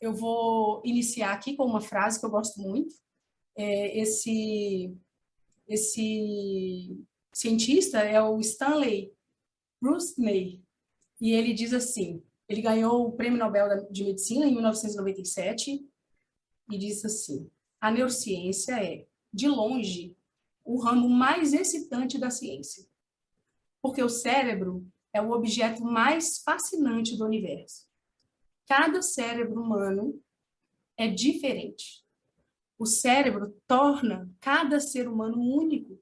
Eu vou iniciar aqui com uma frase que eu gosto muito. Esse cientista é o Stanley Rusney, e ele diz assim, ele ganhou o Prêmio Nobel de Medicina em 1997, e diz assim: a neurociência é, de longe, o ramo mais excitante da ciência, porque o cérebro é o objeto mais fascinante do universo. Cada cérebro humano é diferente. O cérebro torna cada ser humano único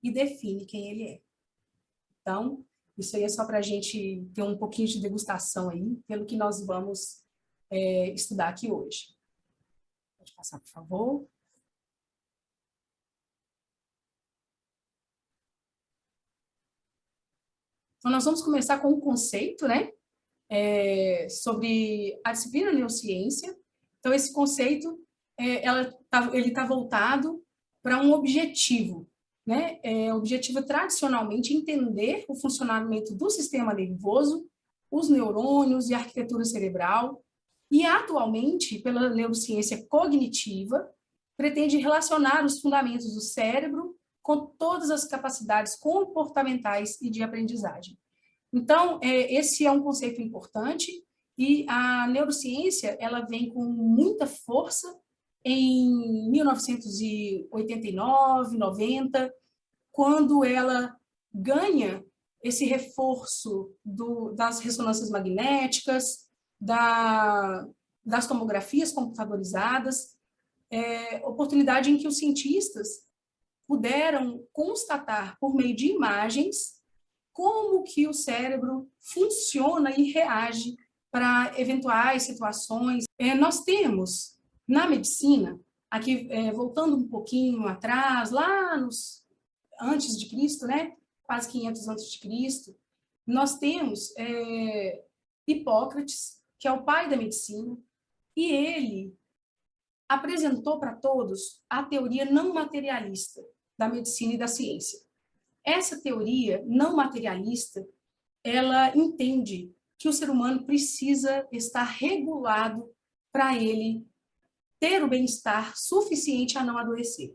e define quem ele é. Então, isso aí é só para a gente ter um pouquinho de degustação aí, pelo que nós vamos estudar aqui hoje. Pode passar, por favor. Então, nós vamos começar com um conceito, né? Sobre a disciplina neurociência. Então, esse conceito, ele está voltado para um objetivo, né? O objetivo é, tradicionalmente, entender o funcionamento do sistema nervoso, os neurônios e a arquitetura cerebral, e, atualmente, pela neurociência cognitiva, pretende relacionar os fundamentos do cérebro com todas as capacidades comportamentais e de aprendizagem. Então, esse é um conceito importante, e a neurociência ela vem com muita força em 1989, 90, quando ela ganha esse reforço das ressonâncias magnéticas, das tomografias computadorizadas, oportunidade em que os cientistas puderam constatar, por meio de imagens, como que o cérebro funciona e reage para eventuais situações. Nós temos, na medicina, aqui voltando um pouquinho atrás, lá antes de Cristo, né? Quase 500 antes de Cristo, nós temos Hipócrates, que é o pai da medicina, e ele apresentou para todos a teoria não materialista da medicina e da ciência. Essa teoria não materialista, ela entende que o ser humano precisa estar regulado para ele ter o bem-estar suficiente a não adoecer.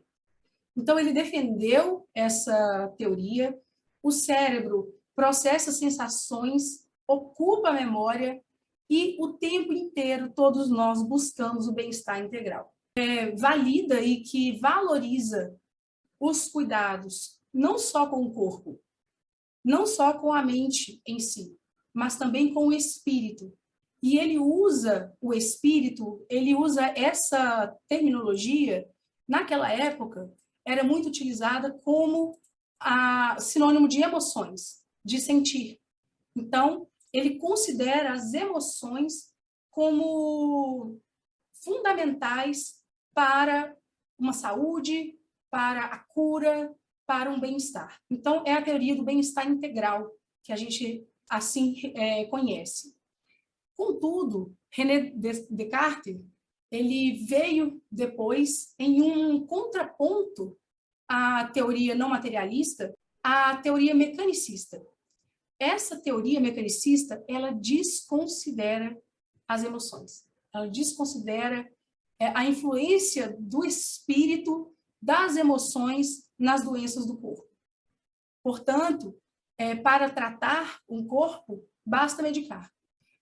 Então, ele defendeu essa teoria. O cérebro processa sensações, ocupa a memória e o tempo inteiro todos nós buscamos o bem-estar integral. Valida e que valoriza os cuidados não só com o corpo, não só com a mente em si, mas também com o espírito. E ele usa o espírito, ele usa essa terminologia, naquela época, era muito utilizada como sinônimo de emoções, de sentir. Então, ele considera as emoções como fundamentais para uma saúde, para a cura, para um bem-estar. Então, é a teoria do bem-estar integral, que a gente assim conhece. Contudo, René Descartes, ele veio depois em um contraponto à teoria não materialista, à teoria mecanicista. Essa teoria mecanicista, ela desconsidera as emoções, ela desconsidera a influência do espírito, das emoções nas doenças do corpo. Portanto, para tratar um corpo, basta medicar.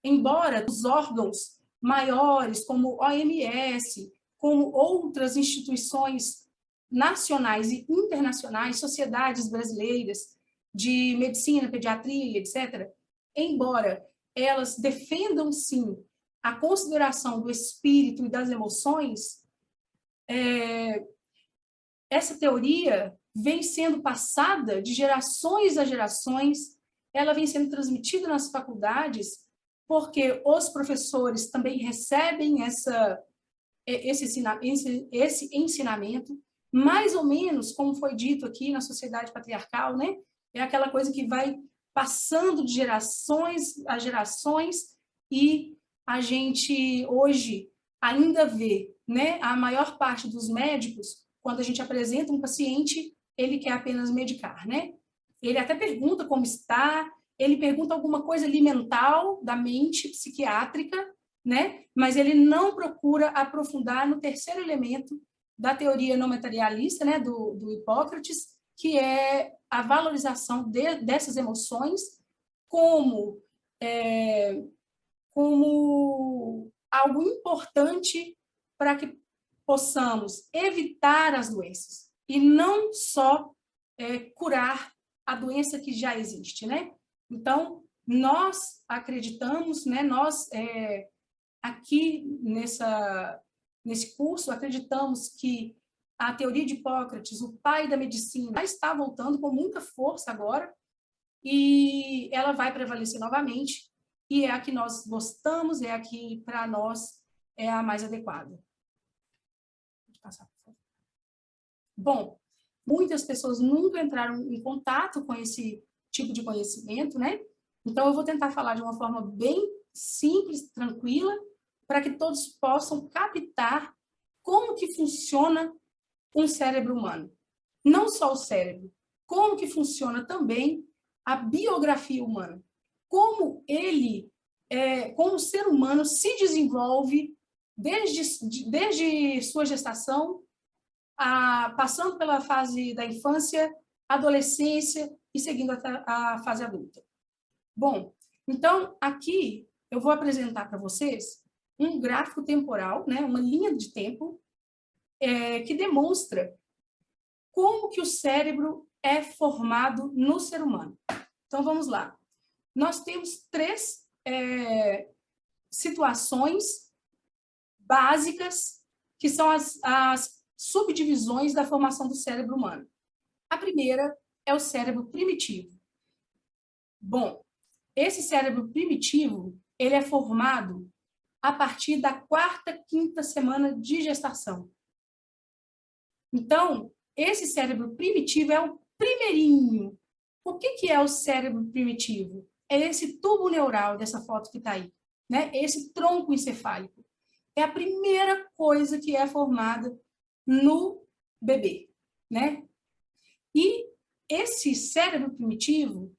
Embora os órgãos maiores, como OMS, como outras instituições nacionais e internacionais, sociedades brasileiras de medicina, pediatria, etc., embora elas defendam, sim, a consideração do espírito e das emoções, essa teoria vem sendo passada de gerações a gerações, ela vem sendo transmitida nas faculdades, porque os professores também recebem esse ensinamento, mais ou menos como foi dito aqui na sociedade patriarcal, né? É aquela coisa que vai passando de gerações a gerações, e a gente hoje ainda vê, né, a maior parte dos médicos, quando a gente apresenta um paciente, ele quer apenas medicar, né? Ele até pergunta como está, ele pergunta alguma coisa ali mental, da mente psiquiátrica, né? Mas ele não procura aprofundar no terceiro elemento da teoria não materialista, né, do Hipócrates, que é a valorização dessas emoções como, como algo importante para que possamos evitar as doenças e não só curar a doença que já existe, né? Então, nós acreditamos, né, nós aqui nesse curso acreditamos que a teoria de Hipócrates, o pai da medicina, está voltando com muita força agora e ela vai prevalecer novamente e é a que nós gostamos, é a que para nós é a mais adequada. Bom, muitas pessoas nunca entraram em contato com esse tipo de conhecimento, né? Então, eu vou tentar falar de uma forma bem simples, tranquila, para que todos possam captar como que funciona um cérebro humano. Não só o cérebro, como que funciona também a biografia humana. Como como o ser humano se desenvolve desde sua gestação, passando pela fase da infância, adolescência e seguindo até a fase adulta. Bom, então aqui eu vou apresentar para vocês um gráfico temporal, né, uma linha de tempo que demonstra como que o cérebro é formado no ser humano. Então vamos lá. Nós temos três situações básicas que são as subdivisões da formação do cérebro humano. A primeira é o cérebro primitivo. Bom, esse cérebro primitivo, ele é formado a partir da quarta, quinta semana de gestação. Então, esse cérebro primitivo é o primeirinho. O que é o cérebro primitivo? É esse tubo neural dessa foto que está aí, né? Esse tronco encefálico. É a primeira coisa que é formada no bebê, né? E esse cérebro primitivo,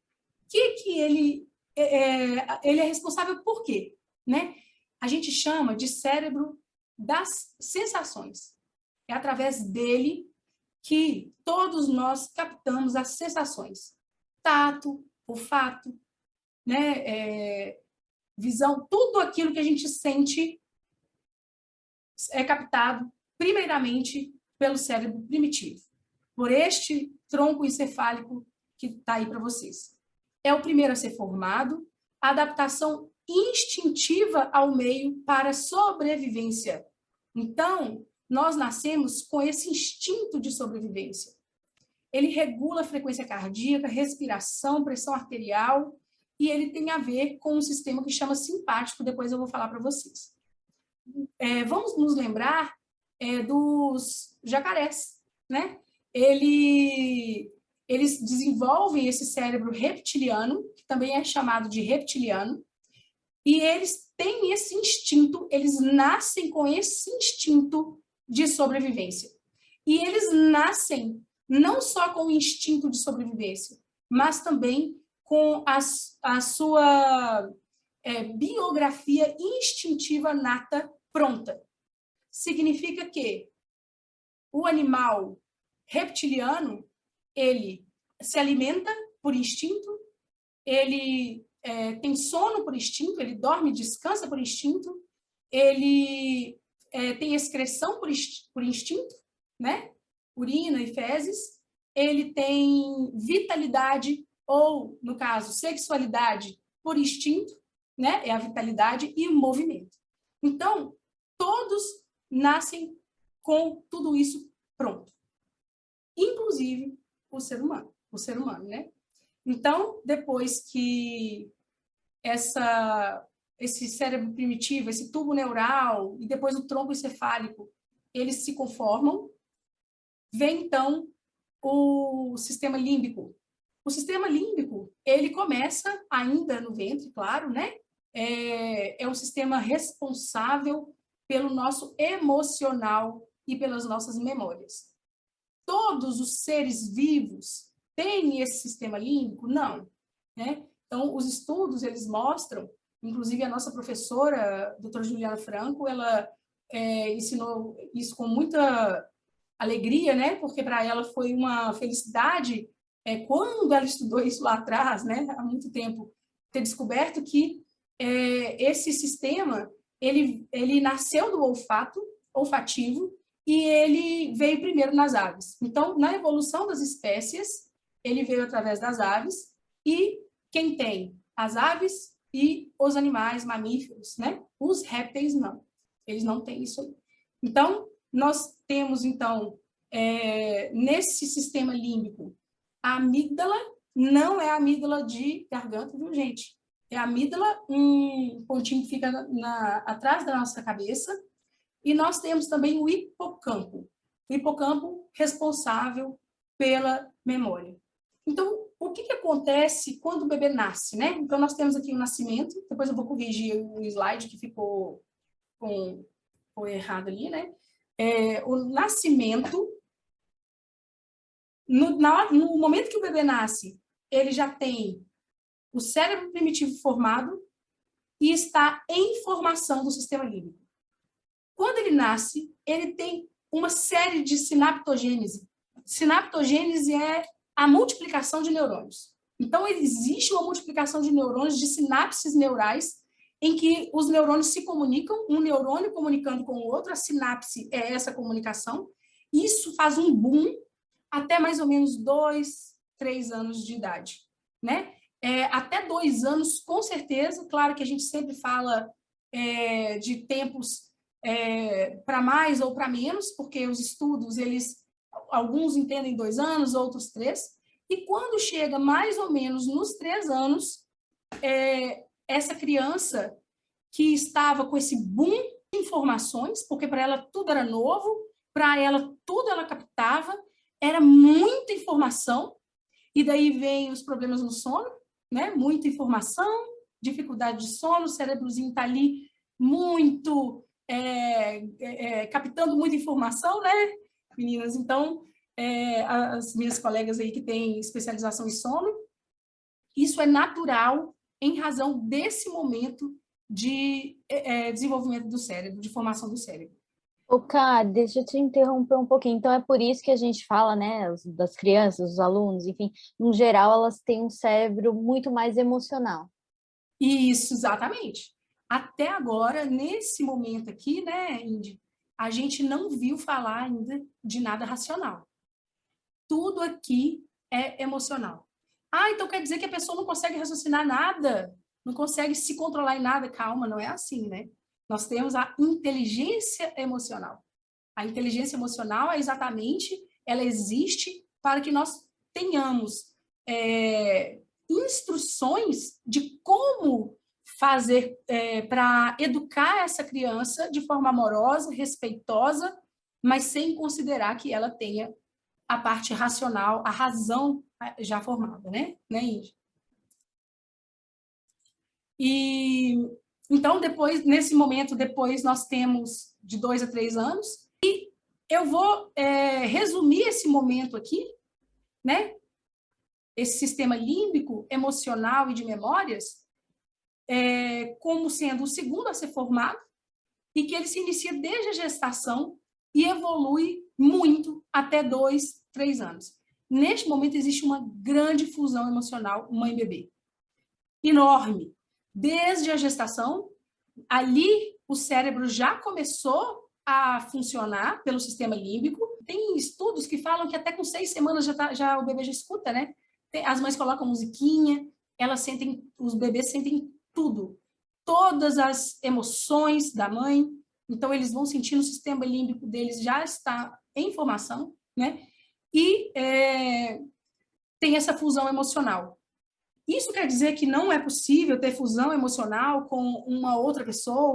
ele é responsável por quê? Né? A gente chama de cérebro das sensações. É através dele que todos nós captamos as sensações. Tato, olfato, né? Visão, tudo aquilo que a gente sente é captado primeiramente pelo cérebro primitivo, por este tronco encefálico que está aí para vocês. É o primeiro a ser formado, a adaptação instintiva ao meio para sobrevivência. Então, nós nascemos com esse instinto de sobrevivência. Ele regula a frequência cardíaca, respiração, pressão arterial, e ele tem a ver com um sistema que chama simpático, depois eu vou falar para vocês. Vamos nos lembrar dos jacarés, né? Eles desenvolvem esse cérebro reptiliano, que também é chamado de reptiliano, e eles têm esse instinto, eles nascem com esse instinto de sobrevivência. E eles nascem não só com o instinto de sobrevivência, mas também com a sua biografia instintiva nata pronta. Significa que o animal reptiliano, ele se alimenta por instinto, ele tem sono por instinto, ele dorme e descansa por instinto, ele tem excreção por instinto, né? Urina e fezes, ele tem vitalidade, ou, no caso, sexualidade por instinto, né? É a vitalidade e o movimento. Então, todos nascem com tudo isso pronto. Inclusive o ser humano, né? Então, depois que esse cérebro primitivo, esse tubo neural e depois o tronco encefálico, eles se conformam, vem então o sistema límbico. O sistema límbico, ele começa ainda no ventre, claro, né? É um sistema responsável pelo nosso emocional e pelas nossas memórias. Todos os seres vivos têm esse sistema límbico? Não, né? Então, os estudos, eles mostram, inclusive a nossa professora, a doutora Juliana Franco, ela ensinou isso com muita alegria, né? Porque para ela foi uma felicidade, quando ela estudou isso lá atrás, né? Há muito tempo, ter descoberto que esse sistema, ele nasceu do olfativo, e ele veio primeiro nas aves. Então, na evolução das espécies, ele veio através das aves, e quem tem? As aves e os animais mamíferos, né? Os répteis, não. Eles não têm isso aí. Então, nós temos, então, nesse sistema límbico, a amígdala não é a amígdala de garganta, viu, gente? É a amígdala, um pontinho que fica atrás da nossa cabeça, e nós temos também o hipocampo responsável pela memória. Então, o que acontece quando o bebê nasce, né? Então, nós temos aqui o nascimento, depois eu vou corrigir o slide que ficou errado ali, né? O nascimento, no momento que o bebê nasce, ele já tem o cérebro primitivo formado e está em formação do sistema límbico. Quando ele nasce, ele tem uma série de sinaptogênese. Sinaptogênese é a multiplicação de neurônios. Então, existe uma multiplicação de neurônios, de sinapses neurais, em que os neurônios se comunicam, um neurônio comunicando com o outro, a sinapse é essa comunicação. Isso faz um boom até mais ou menos 2, 3 anos de idade, né? Até 2 anos, com certeza. Claro que a gente sempre fala de tempos para mais ou para menos, porque os estudos, alguns entendem 2 anos, outros 3, e quando chega mais ou menos nos 3 anos, essa criança que estava com esse boom de informações, porque para ela tudo era novo, para ela tudo ela captava, era muita informação, e daí vem os problemas no sono, né? Muita informação, dificuldade de sono, o cérebrozinho está ali muito captando muita informação, né, meninas? Então, as minhas colegas aí que têm especialização em sono, isso é natural em razão desse momento de desenvolvimento do cérebro, de formação do cérebro. Ô, Ká, deixa eu te interromper um pouquinho. Então, é por isso que a gente fala, né, das crianças, dos alunos, enfim, no geral, elas têm um cérebro muito mais emocional. Isso, exatamente. Até agora, nesse momento aqui, né, Indy, a gente não viu falar ainda de nada racional. Tudo aqui é emocional. Então quer dizer que a pessoa não consegue raciocinar nada, não consegue se controlar em nada? Calma, não é assim, né? Nós temos a inteligência emocional. A inteligência emocional ela existe para que nós tenhamos instruções de como fazer para educar essa criança de forma amorosa, respeitosa, mas sem considerar que ela tenha a parte racional, a razão já formada, né, Índia? E então, nesse momento, depois nós temos de 2 a 3 anos, e eu vou resumir esse momento aqui, né? Esse sistema límbico, emocional e de memórias, como sendo o segundo a ser formado, e que ele se inicia desde a gestação e evolui muito até 2, 3 anos. Neste momento, existe uma grande fusão emocional mãe-bebê. Enorme. Desde a gestação, ali o cérebro já começou a funcionar pelo sistema límbico. Tem estudos que falam que até com 6 semanas já o bebê já escuta, né? As mães colocam musiquinha, os bebês sentem tudo. Todas as emoções da mãe. Então, eles vão sentindo o sistema límbico deles já está em formação, né? E tem essa fusão emocional. Isso quer dizer que não é possível ter fusão emocional com uma outra pessoa,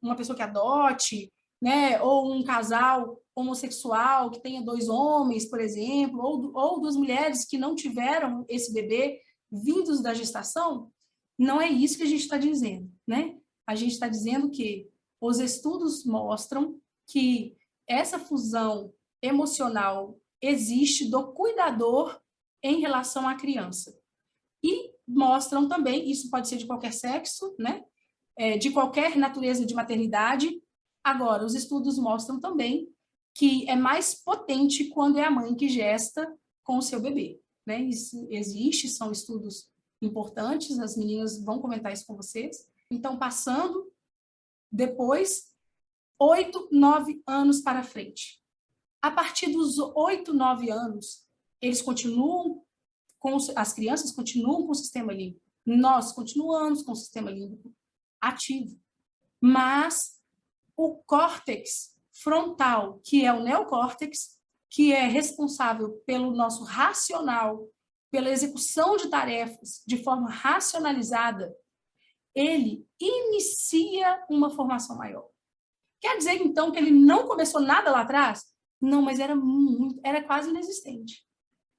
uma pessoa que adote, né? Ou um casal homossexual que tenha 2 homens, por exemplo, ou 2 mulheres que não tiveram esse bebê vindos da gestação? Não é isso que a gente está dizendo, né? A gente está dizendo que os estudos mostram que essa fusão emocional existe do cuidador em relação à criança. E mostram também, isso pode ser de qualquer sexo, né? de qualquer natureza de maternidade. Agora, os estudos mostram também que é mais potente quando é a mãe que gesta com o seu bebê, né? Isso existe, são estudos importantes, as meninas vão comentar isso com vocês. Então, passando depois, 8, 9 anos para frente. A partir dos 8, 9 anos, eles continuam as crianças continuam com o sistema límbico. Nós continuamos com o sistema límbico ativo. Mas o córtex frontal, que é o neocórtex, que é responsável pelo nosso racional, pela execução de tarefas de forma racionalizada, ele inicia uma formação maior. Quer dizer, então, que ele não começou nada lá atrás? Não, mas era quase inexistente.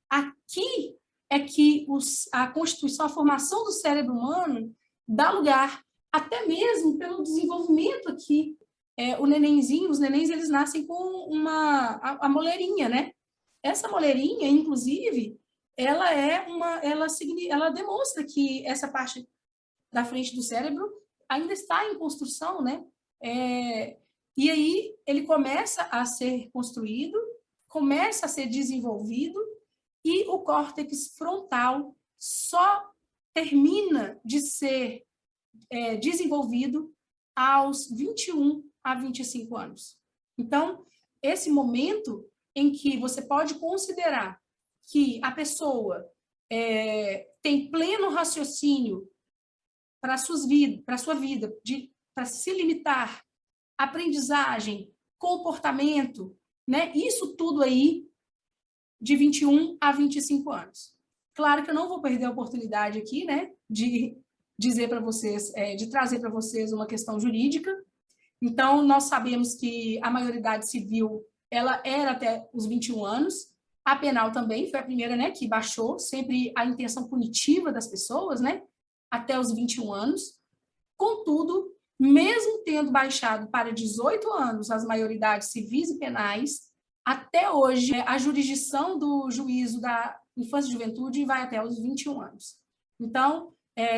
Aqui é que a constituição, a formação do cérebro humano dá lugar, até mesmo pelo desenvolvimento aqui. O nenenzinho, os nenéns, eles nascem com a moleirinha, né? Essa moleirinha, inclusive, ela demonstra que essa parte da frente do cérebro ainda está em construção, né? E aí ele começa a ser construído, começa a ser desenvolvido, e o córtex frontal só termina de ser desenvolvido aos 21 a 25 anos. Então, esse momento em que você pode considerar que a pessoa tem pleno raciocínio para a sua vida, para se limitar, aprendizagem, comportamento, né? Isso tudo aí de 21 a 25 anos. Claro que eu não vou perder a oportunidade aqui, né, de dizer para vocês, de trazer para vocês uma questão jurídica. Então, nós sabemos que a maioridade civil, ela era até os 21 anos, a penal também foi a primeira, né, que baixou sempre a intenção punitiva das pessoas, né, até os 21 anos. Contudo, mesmo tendo baixado para 18 anos as maioridades civis e penais, até hoje, a jurisdição do juízo da infância e juventude vai até os 21 anos. Então,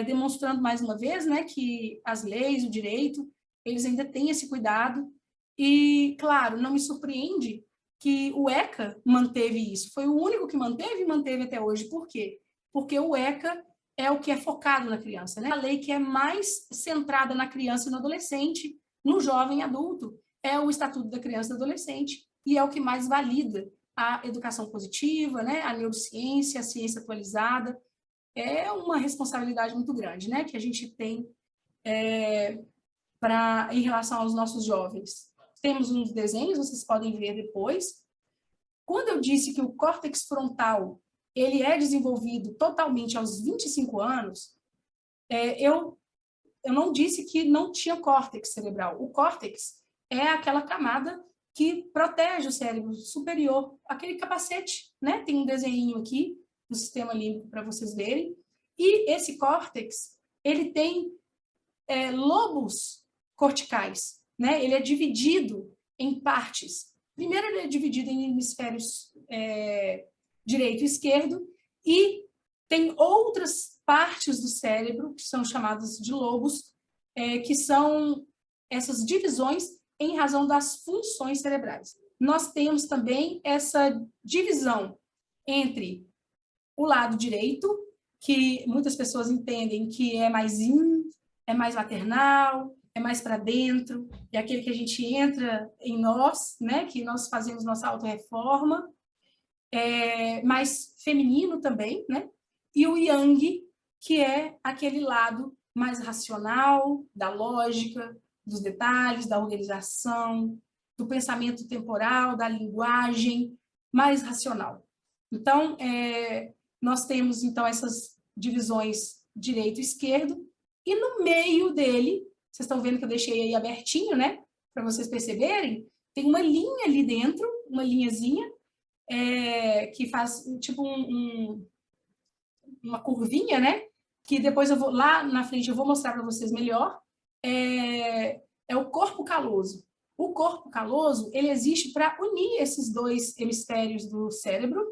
demonstrando mais uma vez, né, que as leis, o direito, eles ainda têm esse cuidado. E, claro, não me surpreende que o ECA manteve isso. Foi o único que manteve e manteve até hoje. Por quê? Porque o ECA é o que é focado na criança, né? A lei que é mais centrada na criança e no adolescente, no jovem adulto, é o Estatuto da Criança e do Adolescente, e é o que mais valida a educação positiva, né? A neurociência, a ciência atualizada. É uma responsabilidade muito grande, né? Que a gente tem em relação aos nossos jovens. Temos uns desenhos, vocês podem ver depois. Quando eu disse que o córtex frontal ele é desenvolvido totalmente aos 25 anos, eu não disse que não tinha córtex cerebral. O córtex é aquela camada que protege o cérebro superior, aquele capacete, né? Tem um desenho aqui do sistema límbico para vocês verem. E esse córtex, ele tem lobos corticais, né? Ele é dividido em partes. Primeiro, ele é dividido em hemisférios direito e esquerdo, e tem outras partes do cérebro, que são chamadas de lobos, que são essas divisões em razão das funções cerebrais. Nós temos também essa divisão entre o lado direito, que muitas pessoas entendem que é mais é mais maternal, é mais para dentro, é aquele que a gente entra em nós, né, que nós fazemos nossa autorreforma, mais feminino também, né, e o yang, que é aquele lado mais racional, da lógica, dos detalhes, da organização, do pensamento temporal, da linguagem, mais racional. Então, nós temos, então, essas divisões direito e esquerdo, e no meio dele, vocês estão vendo que eu deixei aí abertinho, né, para vocês perceberem, tem uma linha ali dentro, uma linhazinha, que faz tipo uma curvinha, né, que depois eu vou, lá na frente eu vou mostrar para vocês melhor, é o corpo caloso. O corpo caloso, ele existe para unir esses dois hemisférios do cérebro,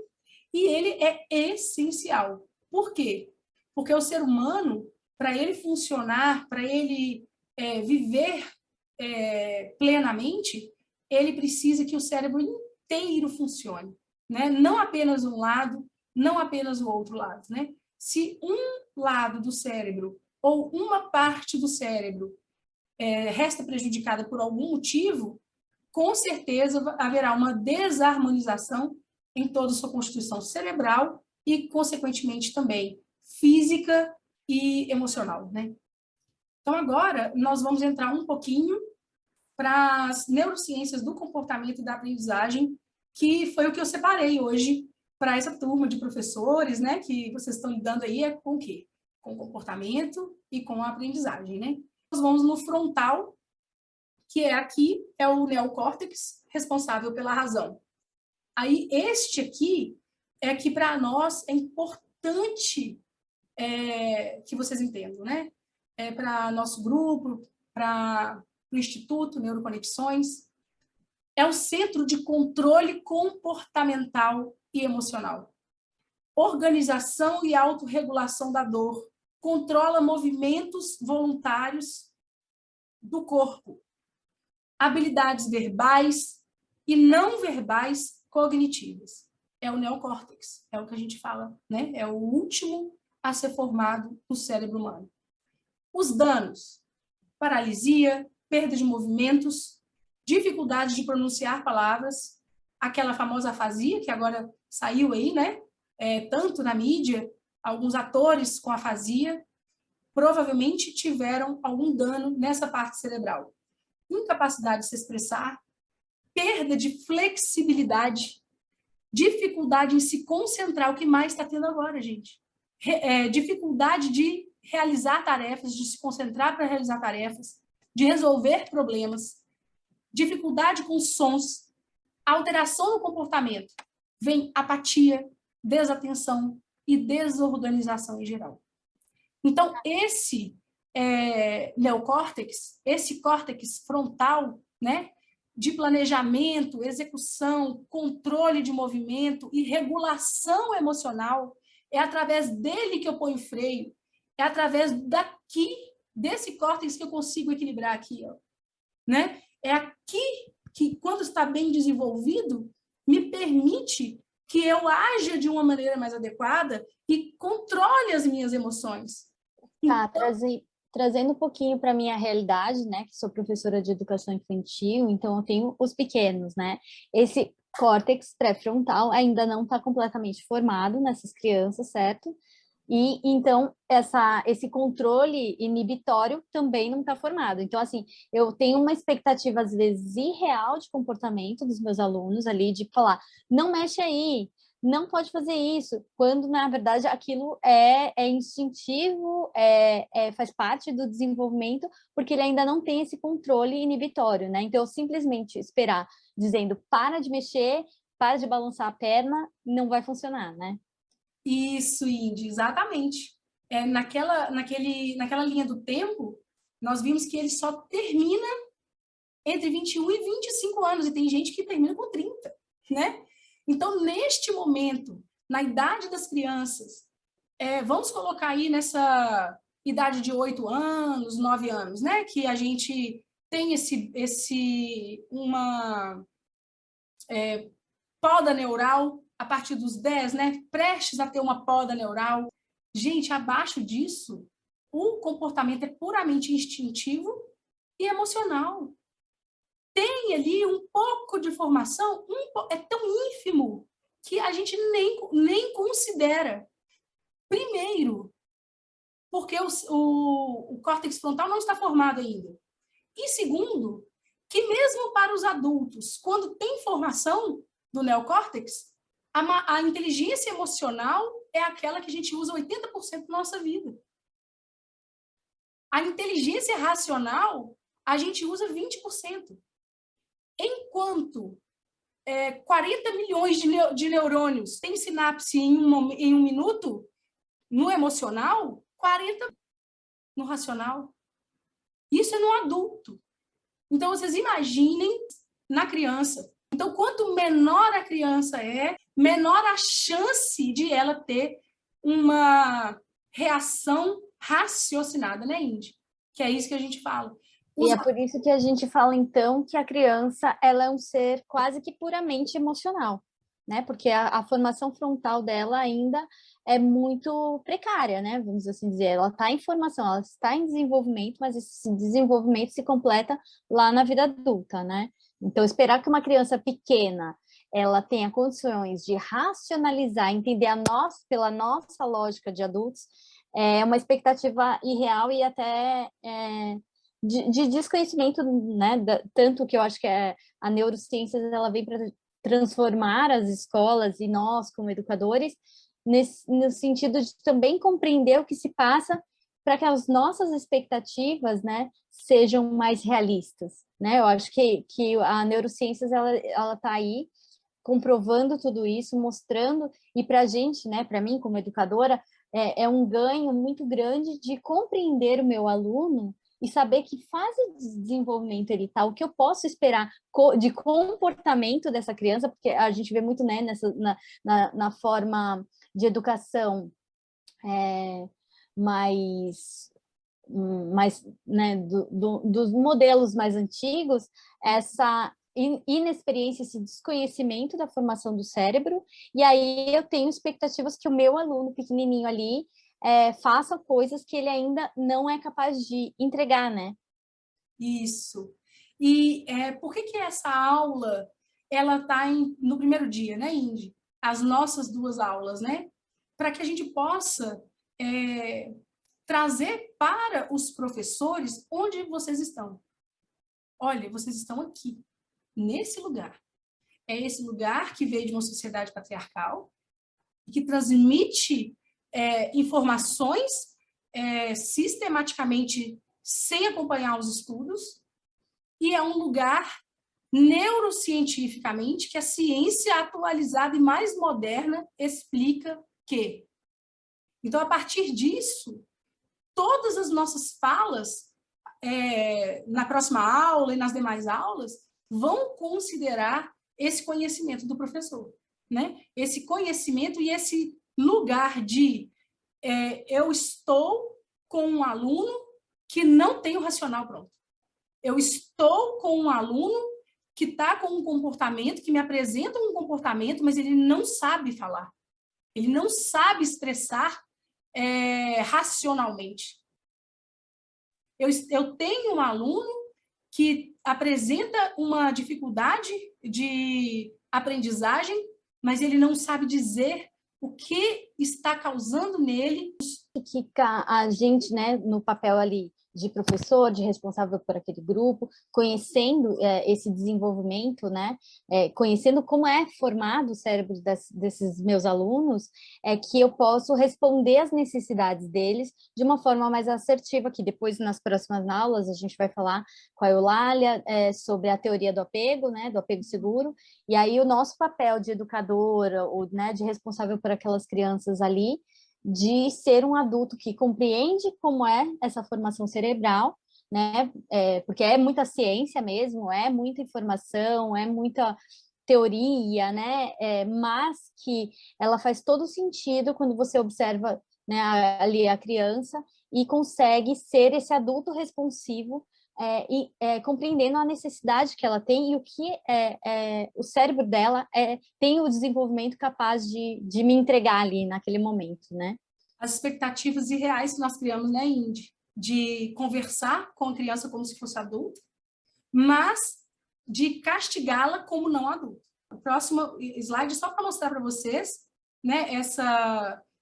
e ele é essencial. Por quê? Porque o ser humano, para ele funcionar, para ele viver plenamente, ele precisa que o cérebro inteiro funcione, né? Não apenas um lado, não apenas o outro lado, né? Se um lado do cérebro ou uma parte do cérebro resta prejudicada por algum motivo, com certeza haverá uma desarmonização em toda a sua constituição cerebral e, consequentemente, também física e emocional, né? Então, agora, nós vamos entrar um pouquinho para as neurociências do comportamento e da aprendizagem, que foi o que eu separei hoje para essa turma de professores, né, que vocês estão lidando aí com o quê? Com o comportamento e com a aprendizagem, né? Nós vamos no frontal, que aqui é o neocórtex, responsável pela razão. Aí, este aqui é que, para nós, é importante que vocês entendam, né? Para nosso grupo, para o Instituto Neuroconexões, é o centro de controle comportamental e emocional. Organização e autorregulação da dor. Controla movimentos voluntários do corpo. Habilidades verbais e não verbais cognitivas. É o neocórtex, é o que a gente fala, né? É o último a ser formado no cérebro humano. Os danos: paralisia, perda de movimentos, dificuldade de pronunciar palavras, aquela famosa afasia que agora saiu aí, né? Tanto na mídia, alguns atores com afasia provavelmente tiveram algum dano nessa parte cerebral. Incapacidade de se expressar, perda de flexibilidade, dificuldade em se concentrar, o que mais está tendo agora, gente? Dificuldade de realizar tarefas, de se concentrar para realizar tarefas, de resolver problemas, dificuldade com sons, alteração no comportamento. Vem apatia, desatenção e desorganização em geral. Então, esse neocórtex, esse córtex frontal, né, de planejamento, execução, controle de movimento e regulação emocional, é através dele que eu ponho freio, é através desse córtex que eu consigo equilibrar aqui, ó, né? É aqui que, quando está bem desenvolvido, me permite que eu aja de uma maneira mais adequada e controle as minhas emoções. Tá, trazendo um pouquinho para a minha realidade, né, que sou professora de educação infantil, então eu tenho os pequenos, né? Esse córtex pré-frontal ainda não está completamente formado nessas crianças, certo? E então esse controle inibitório também não está formado. Então, assim, eu tenho uma expectativa, às vezes, irreal de comportamento dos meus alunos ali, de falar, não mexe aí, não pode fazer isso, quando, na verdade, aquilo é instintivo, faz parte do desenvolvimento, porque ele ainda não tem esse controle inibitório, né? Então, eu simplesmente esperar dizendo, para de mexer, para de balançar a perna, não vai funcionar, né? Isso, Indy, exatamente. Naquela linha do tempo, nós vimos que ele só termina entre 21 e 25 anos, e tem gente que termina com 30, né? Então, neste momento, na idade das crianças, vamos colocar aí nessa idade de 8 anos, 9 anos, né? Que a gente tem uma poda neural a partir dos 10, né? Prestes a ter uma poda neural. Gente, abaixo disso, o comportamento é puramente instintivo e emocional. Tem ali um pouco de formação, é tão ínfimo que a gente nem considera. Primeiro, porque o córtex frontal não está formado ainda. E segundo, que mesmo para os adultos, quando tem formação do neocórtex, a inteligência emocional é aquela que a gente usa 80% da nossa vida. A inteligência racional, a gente usa 20%. Enquanto 40 milhões de neurônios têm sinapse em um minuto, no emocional, 40 no racional. Isso é no adulto. Então, vocês imaginem na criança. Então, quanto menor a criança menor a chance de ela ter uma reação raciocinada, né, Indy? que é isso que a gente fala. E é por isso que a gente fala, então, que a criança ela é um ser quase que puramente emocional, né? Porque a formação frontal dela ainda é muito precária, né? Vamos assim dizer. Ela está em formação, ela está em desenvolvimento, mas esse desenvolvimento se completa lá na vida adulta, né? Então, esperar que uma criança pequena ela tenha condições de racionalizar, entender pela nossa lógica de adultos, é uma expectativa irreal e até de desconhecimento, né? Tanto que eu acho que a neurociência ela vem para transformar as escolas e nós, como educadores, no sentido de também compreender o que se passa para que as nossas expectativas, né, sejam mais realistas, né? Eu acho que a neurociências ela está aí comprovando tudo isso, mostrando, e para a gente, né, para mim como educadora, é um ganho muito grande de compreender o meu aluno e saber que fase de desenvolvimento ele está, o que eu posso esperar de comportamento dessa criança, porque a gente vê muito, né, na forma de educação mais né, dos modelos mais antigos, essa inexperiência, esse desconhecimento da formação do cérebro, e aí eu tenho expectativas que o meu aluno pequenininho ali faça coisas que ele ainda não é capaz de entregar, né? Isso. E por que essa aula ela está no primeiro dia, né, Indy? As nossas duas aulas, né? Para que a gente possa trazer para os professores onde vocês estão. Olha, vocês estão aqui, nesse lugar. É esse lugar que veio de uma sociedade patriarcal, que transmite informações sistematicamente sem acompanhar os estudos, e é um lugar neurocientificamente que a ciência atualizada e mais moderna explica que. Então, a partir disso, todas as nossas falas, na próxima aula e nas demais aulas, vão considerar esse conhecimento do professor, né? Esse conhecimento e esse lugar de eu estou com um aluno que não tem o racional pronto. Eu estou com um aluno que está com um comportamento, que me apresenta um comportamento, mas ele não sabe falar. Ele não sabe expressar racionalmente. Eu tenho um aluno que apresenta uma dificuldade de aprendizagem, mas ele não sabe dizer o que está causando nele. Que a gente, né, no papel ali de professor, de responsável por aquele grupo, conhecendo esse desenvolvimento, né, conhecendo como é formado o cérebro desses meus alunos, é que eu posso responder às necessidades deles de uma forma mais assertiva, que depois, nas próximas aulas, a gente vai falar com a Eulália sobre a teoria do apego, né, do apego seguro, e aí o nosso papel de educadora, ou, né, de responsável por aquelas crianças ali, de ser um adulto que compreende como é essa formação cerebral, né? Porque é muita ciência mesmo, é muita informação, é muita teoria, né? Mas que ela faz todo sentido quando você observa, né, ali a criança e consegue ser esse adulto responsivo compreendendo a necessidade que ela tem e o que o cérebro dela tem o desenvolvimento capaz de me entregar ali naquele momento, né? As expectativas irreais que nós criamos, né, Indy? De conversar com a criança como se fosse adulto, mas de castigá-la como não adulto. O próximo slide, só para mostrar para vocês, né,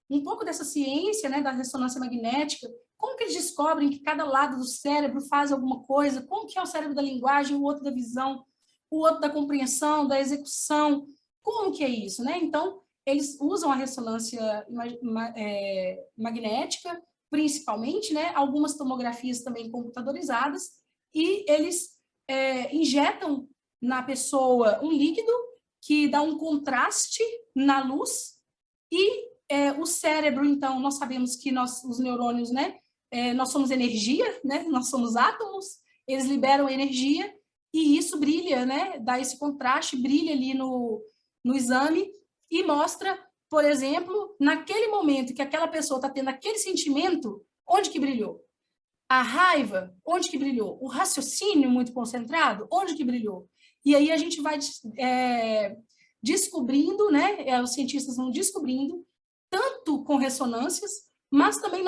um pouco dessa ciência, né, da ressonância magnética, como que eles descobrem que cada lado do cérebro faz alguma coisa, como que é o cérebro da linguagem, o outro da visão, o outro da compreensão, da execução, como que é isso, né? Então, eles usam a ressonância magnética, principalmente, né? Algumas tomografias também computadorizadas, e eles injetam na pessoa um líquido que dá um contraste na luz, e o cérebro, então, nós sabemos que os neurônios, né? Nós somos energia, né? Nós somos átomos, eles liberam energia, e isso brilha, né? Dá esse contraste, brilha ali no exame, e mostra, por exemplo, naquele momento que aquela pessoa está tendo aquele sentimento, onde que brilhou? A raiva, onde que brilhou? O raciocínio muito concentrado, onde que brilhou? E aí a gente vai descobrindo, né? Os cientistas vão descobrindo, tanto com ressonâncias, mas também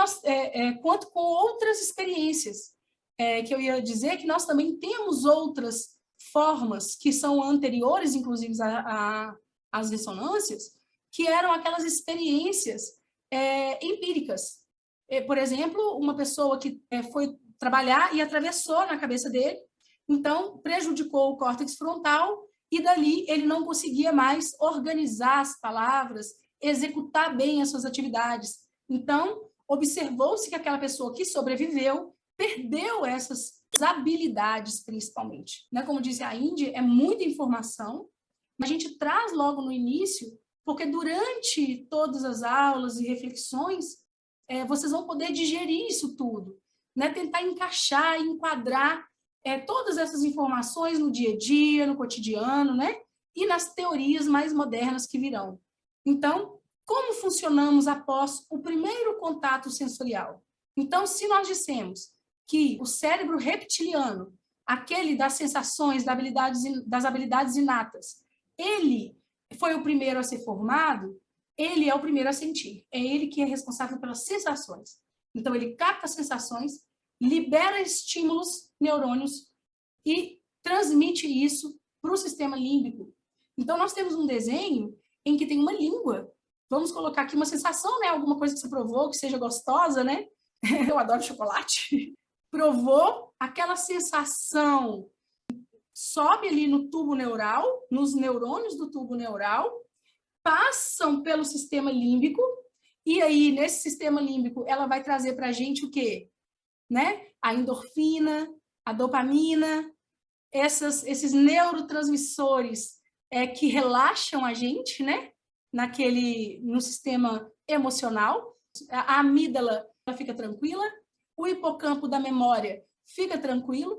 quanto com outras experiências. Que eu ia dizer que nós também temos outras formas que são anteriores, inclusive, às ressonâncias, que eram aquelas experiências empíricas. Por exemplo, uma pessoa que foi trabalhar e atravessou na cabeça dele, então prejudicou o córtex frontal e dali ele não conseguia mais organizar as palavras, executar bem as suas atividades. Então, observou-se que aquela pessoa que sobreviveu perdeu essas habilidades, principalmente. Né? Como disse a Indy, é muita informação, mas a gente traz logo no início, porque durante todas as aulas e reflexões, vocês vão poder digerir isso tudo, né? Tentar encaixar, enquadrar todas essas informações no dia a dia, no cotidiano, né? E nas teorias mais modernas que virão. Então, como funcionamos após o primeiro contato sensorial? Então, se nós dissemos que o cérebro reptiliano, aquele das sensações, das habilidades inatas, ele foi o primeiro a ser formado, ele é o primeiro a sentir. É ele que é responsável pelas sensações. Então, ele capta sensações, libera estímulos neurônios e transmite isso para o sistema límbico. Então, nós temos um desenho em que tem uma língua. Vamos colocar aqui uma sensação, né? Alguma coisa que você provou, que seja gostosa, né? Eu adoro chocolate. Provou aquela sensação, sobe ali no tubo neural, nos neurônios do tubo neural, passam pelo sistema límbico, e aí, nesse sistema límbico, ela vai trazer para a gente o quê? Né? A endorfina, a dopamina, esses neurotransmissores que relaxam a gente, né? No sistema emocional. A amígdala ela fica tranquila, o hipocampo da memória fica tranquilo,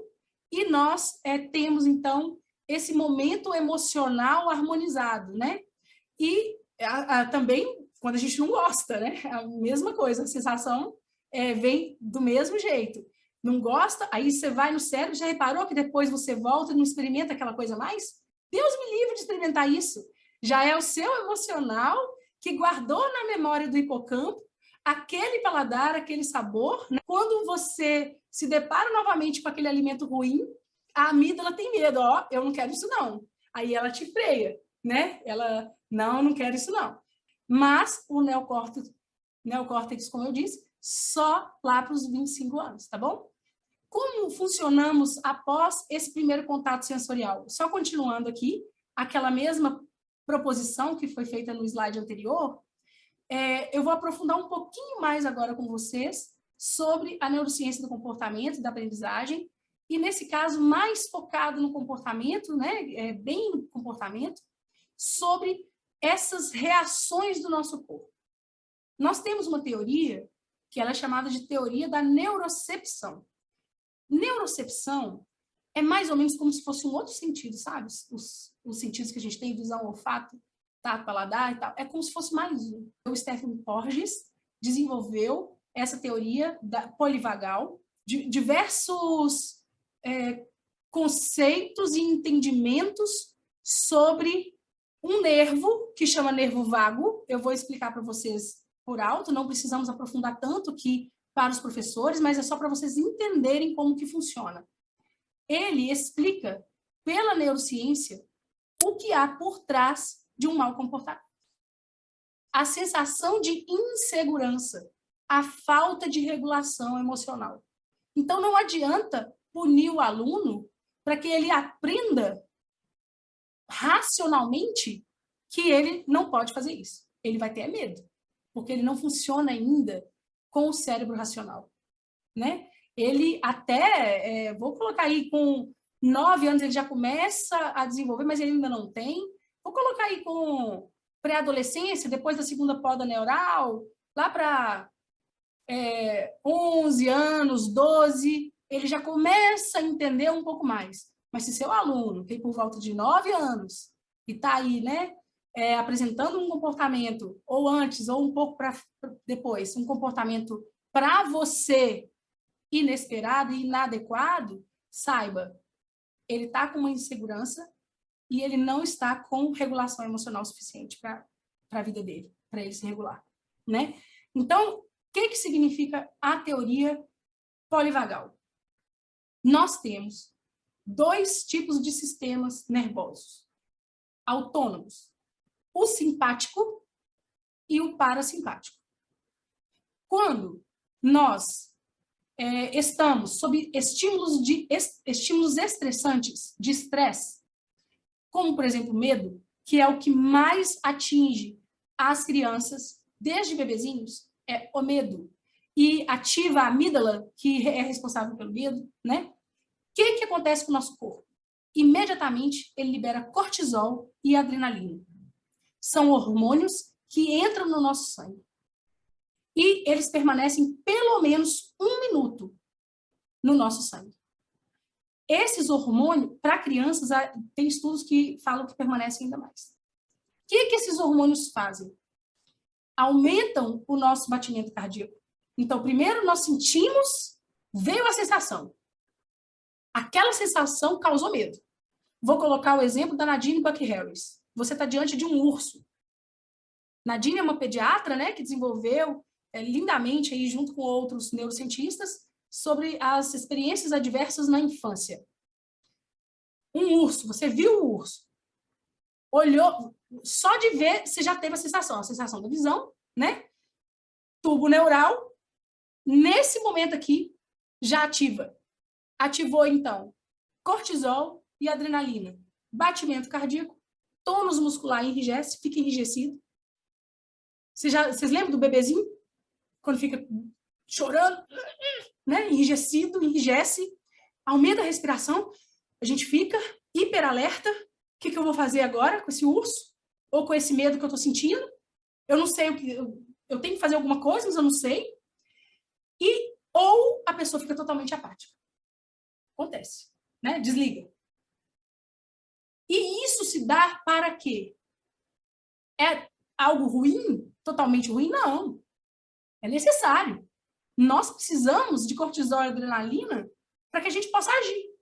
e nós temos, então, esse momento emocional harmonizado, né? E também, quando a gente não gosta, né? A mesma coisa, a sensação vem do mesmo jeito. Não gosta, aí você vai no cérebro, já reparou que depois você volta e não experimenta aquela coisa mais? Deus me livre de experimentar isso. Já é o seu emocional que guardou na memória do hipocampo aquele paladar, aquele sabor. Né? Quando você se depara novamente com aquele alimento ruim, a amígdala tem medo, ó, eu não quero isso não. Aí ela te freia, né? Ela, não quero isso não. Mas o neocórtex, como eu disse, só lá para os 25 anos, tá bom? Como funcionamos após esse primeiro contato sensorial? Só continuando aqui, aquela mesma proposição que foi feita no slide anterior, eu vou aprofundar um pouquinho mais agora com vocês sobre a neurociência do comportamento e da aprendizagem, e nesse caso mais focado no comportamento, né, bem no comportamento, sobre essas reações do nosso corpo. Nós temos uma teoria que ela é chamada de teoria da neurocepção. Neurocepção é mais ou menos como se fosse um outro sentido, sabe? Os sentidos que a gente tem, visão, olfato, tato, paladar e tal, é como se fosse mais um. O Stephen Porges desenvolveu essa teoria polivagal, de diversos conceitos e entendimentos sobre um nervo que chama nervo vago. Eu vou explicar para vocês por alto, não precisamos aprofundar tanto aqui para os professores, mas é só para vocês entenderem como que funciona. Ele explica, pela neurociência, o que há por trás de um mau comportamento. A sensação de insegurança, a falta de regulação emocional. Então, não adianta punir o aluno para que ele aprenda racionalmente que ele não pode fazer isso. Ele vai ter medo, porque ele não funciona ainda com o cérebro racional, né? Ele até, vou colocar aí, com 9 anos ele já começa a desenvolver, mas ele ainda não tem. Vou colocar aí com pré-adolescência, depois da segunda poda neural, lá para 11 anos, 12, ele já começa a entender um pouco mais. Mas se seu aluno tem por volta de 9 anos e está aí, né, apresentando um comportamento, ou antes, ou um pouco para depois, um comportamento para você inesperado e inadequado, saiba, ele está com uma insegurança e ele não está com regulação emocional suficiente para a vida dele, para ele se regular, né? Então, o que significa a teoria polivagal? Nós temos 2 tipos de sistemas nervosos autônomos, o simpático e o parasimpático. Quando nós estamos sob estímulos estressantes de estresse, como, por exemplo, medo, que é o que mais atinge as crianças desde bebezinhos, é o medo, e ativa a amígdala, que é responsável pelo medo, né? O que acontece com o nosso corpo? Imediatamente, ele libera cortisol e adrenalina. São hormônios que entram no nosso sangue. E eles permanecem pelo menos 1 minuto no nosso sangue. Esses hormônios, para crianças, tem estudos que falam que permanecem ainda mais. O que esses hormônios fazem? Aumentam o nosso batimento cardíaco. Então, primeiro nós sentimos, veio a sensação. Aquela sensação causou medo. Vou colocar o exemplo da Nadine Buck Harris. Você está diante de um urso. Nadine é uma pediatra, né, que desenvolveu lindamente, aí, junto com outros neurocientistas, sobre as experiências adversas na infância. Um urso, você viu o urso, olhou, só de ver, você já teve a sensação da visão, né? Tubo neural, nesse momento aqui, já ativou, então, cortisol e adrenalina. Batimento cardíaco, tônus muscular enrijece, fica enrijecido. Vocês lembram do bebezinho? Quando fica chorando, né? Enrijece, aumenta a respiração, a gente fica hiperalerta. O que eu vou fazer agora com esse urso? Ou com esse medo que eu estou sentindo? Eu não sei o que... Eu tenho que fazer alguma coisa, mas eu não sei. Ou a pessoa fica totalmente apática. Acontece, né? Desliga. E isso se dá para quê? É algo ruim? Totalmente ruim? Não. É necessário. Nós precisamos de cortisol e adrenalina para que a gente possa agir,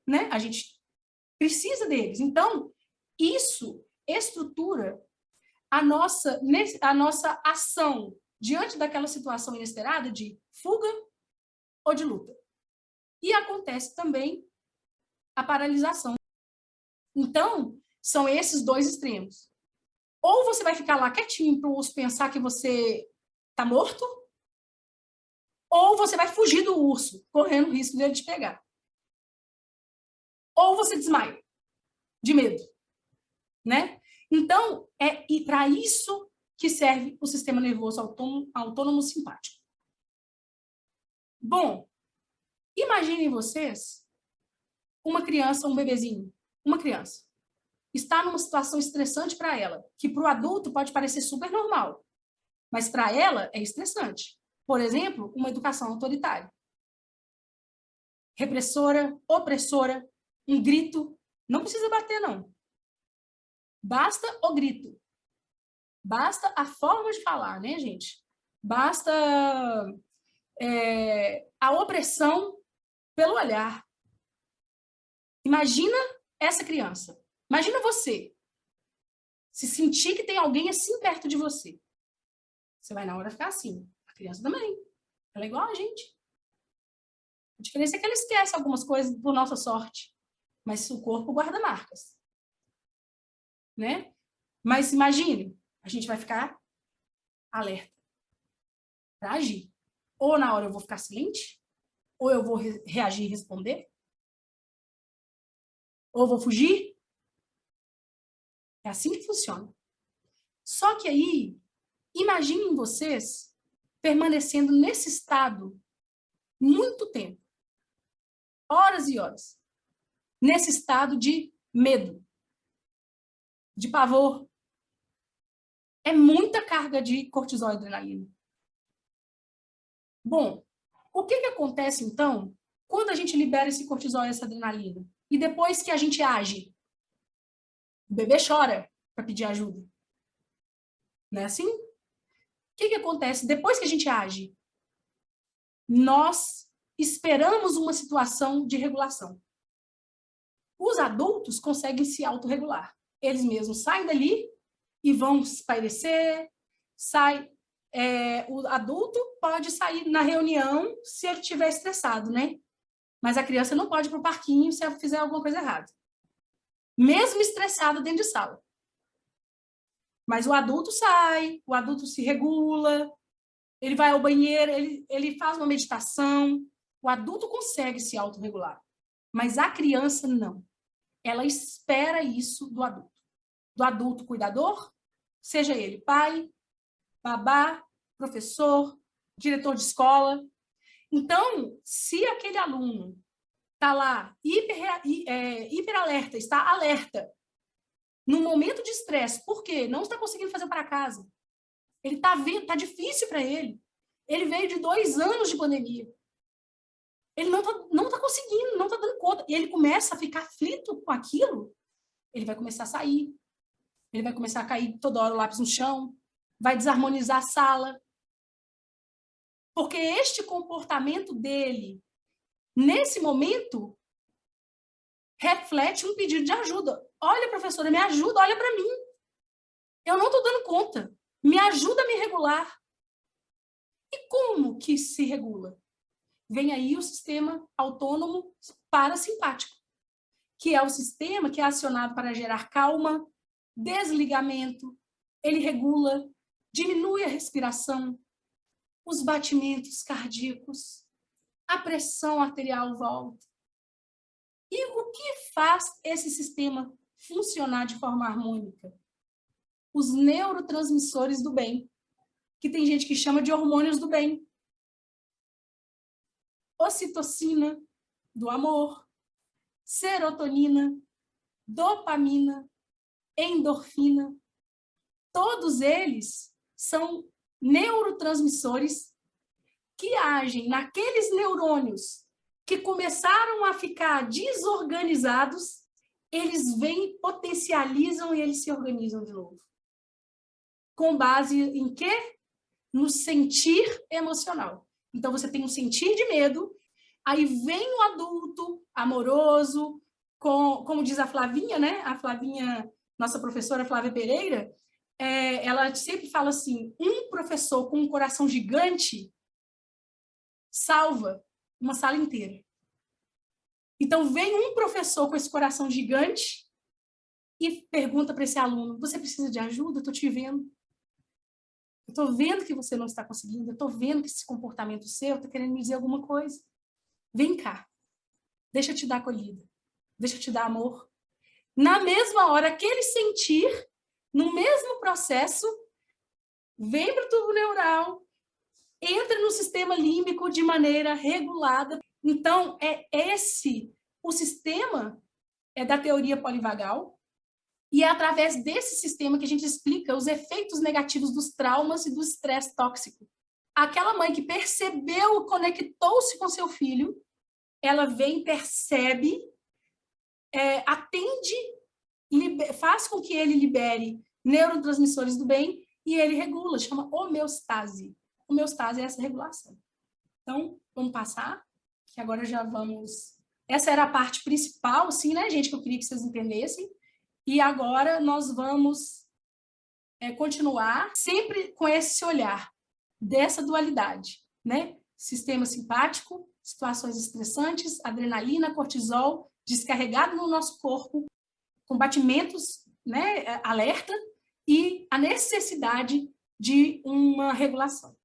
né? A gente precisa deles. Então, isso estrutura a nossa ação diante daquela situação inesperada de fuga ou de luta. E acontece também a paralisação. Então, são esses 2 extremos. Ou você vai ficar lá quietinho para o urso pensar que você está morto, ou você vai fugir do urso, correndo o risco dele te pegar. Ou você desmaia, de medo, né? Então, e para isso que serve o sistema nervoso autônomo simpático. Bom, imaginem vocês uma criança, um bebezinho, uma criança, está numa situação estressante para ela, que para o adulto pode parecer super normal, mas para ela é estressante. Por exemplo, uma educação autoritária. Repressora, opressora, um grito. Não precisa bater, não. Basta o grito. Basta a forma de falar, né, gente? Basta a opressão pelo olhar. Imagina essa criança. Imagina você se sentir que tem alguém assim perto de você. Você vai na hora ficar assim. A criança também. Ela é igual a gente. A diferença é que ela esquece algumas coisas por nossa sorte. Mas o corpo guarda marcas. Né? Mas imagine, a gente vai ficar alerta para agir. Ou na hora eu vou ficar silente, ou eu vou reagir e responder, ou eu vou fugir. É assim que funciona. Só que aí, imaginem vocês permanecendo nesse estado muito tempo, horas e horas, nesse estado de medo, de pavor. É muita carga de cortisol e adrenalina. Bom, o que acontece, então, quando a gente libera esse cortisol e essa adrenalina? E depois que a gente age? O bebê chora para pedir ajuda. Não é assim? O que acontece depois que a gente age? Nós esperamos uma situação de regulação. Os adultos conseguem se autorregular. Eles mesmos saem dali e vão espairecer, o adulto pode sair na reunião se ele estiver estressado, né? Mas a criança não pode ir para o parquinho se ela fizer alguma coisa errada. Mesmo estressado dentro de sala. Mas o adulto sai, o adulto se regula, ele vai ao banheiro, ele faz uma meditação. O adulto consegue se autorregular, mas a criança não. Ela espera isso do adulto. Do adulto cuidador, seja ele pai, babá, professor, diretor de escola. Então, se aquele aluno está lá hiperalerta, está alerta, no momento de estresse, por quê? Não está conseguindo fazer para casa. Ele está vendo, está difícil para ele. Ele veio de 2 anos de pandemia. Ele não tá conseguindo, não está dando conta. E ele começa a ficar aflito com aquilo, ele vai começar a sair. Ele vai começar a cair toda hora o lápis no chão, vai desarmonizar a sala. Porque este comportamento dele, nesse momento, reflete um pedido de ajuda. Olha, professora, me ajuda, olha para mim. Eu não estou dando conta. Me ajuda a me regular. E como que se regula? Vem aí o sistema autônomo parasimpático, que é o sistema que é acionado para gerar calma, desligamento, ele regula, diminui a respiração, os batimentos cardíacos, a pressão arterial volta. E o que faz esse sistema funcionar de forma harmônica? Os neurotransmissores do bem, que tem gente que chama de hormônios do bem. Ocitocina, do amor, serotonina, dopamina, endorfina, todos eles são neurotransmissores que agem naqueles neurônios que começaram a ficar desorganizados, eles vêm, potencializam e eles se organizam de novo. Com base em quê? No sentir emocional. Então, você tem um sentir de medo, aí vem o adulto amoroso, como diz a Flavinha, né? A Flavinha, nossa professora Flávia Pereira, ela sempre fala assim, um professor com um coração gigante salva uma sala inteira. Então, vem um professor com esse coração gigante e pergunta para esse aluno, você precisa de ajuda? Eu estou te vendo. Eu estou vendo que você não está conseguindo, eu estou vendo que esse comportamento seu está querendo me dizer alguma coisa. Vem cá, deixa eu te dar acolhida, deixa eu te dar amor. Na mesma hora, aquele sentir, no mesmo processo, vem para o tubo neural, entra no sistema límbico de maneira regulada. Então, o sistema da teoria polivagal, e é através desse sistema que a gente explica os efeitos negativos dos traumas e do estresse tóxico. Aquela mãe que percebeu, conectou-se com seu filho, ela vem, percebe, atende, faz com que ele libere neurotransmissores do bem e ele regula, chama homeostase. Homeostase é essa regulação. Então, vamos passar, que agora já vamos... Essa era a parte principal, sim, né, gente, que eu queria que vocês entendessem. E agora nós vamos continuar sempre com esse olhar dessa dualidade, né? Sistema simpático, situações estressantes, adrenalina, cortisol, descarregado no nosso corpo, com batimentos, né, alerta, e a necessidade de uma regulação.